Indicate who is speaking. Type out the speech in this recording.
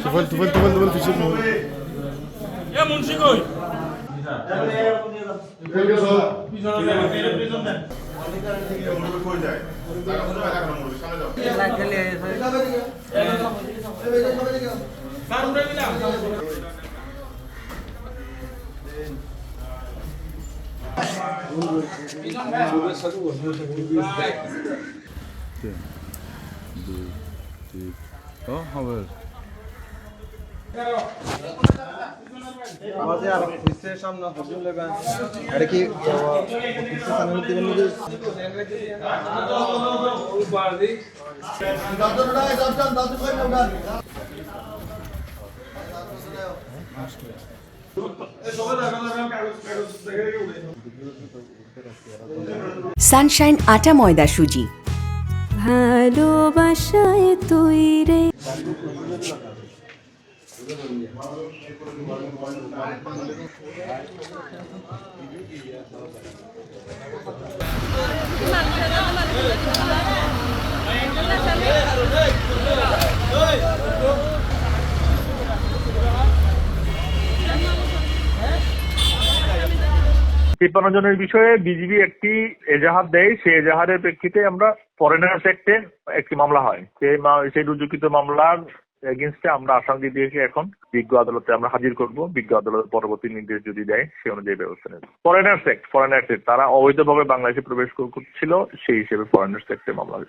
Speaker 1: Tufail fishing
Speaker 2: Munshi কই
Speaker 1: হবে
Speaker 3: আমাদের আর অফিসের সামনে হজুর লেবেন এটা কি অফিসের সামনে দিবেন নাকি
Speaker 4: সানশাইন আটা ময়দা সুজি
Speaker 5: ভালোবাসায় তৈরে
Speaker 6: তিপ্পান্ন জনের বিষয়ে বিজিবি একটি এজাহার দেয়, সেই এজাহারের প্রেক্ষিতে আমরা ফরেনার্স অ্যাক্টে একটি মামলা হয়, সেই রুজুকৃত মামলার এগেইনস্টে আমরা আসামি দিয়েছি। এখন বিজ্ঞ আদালতে আমরা হাজির করব, বিজ্ঞ আদালত পরবর্তী নির্দেশ যদি দেয় সেই অনুযায়ী ব্যবস্থা নেব। ফরেনার্স অ্যাক্ট তারা অবৈধভাবে বাংলাদেশে প্রবেশ করছিল, সেই হিসেবে ফরেনার্স অ্যাক্টে মামলা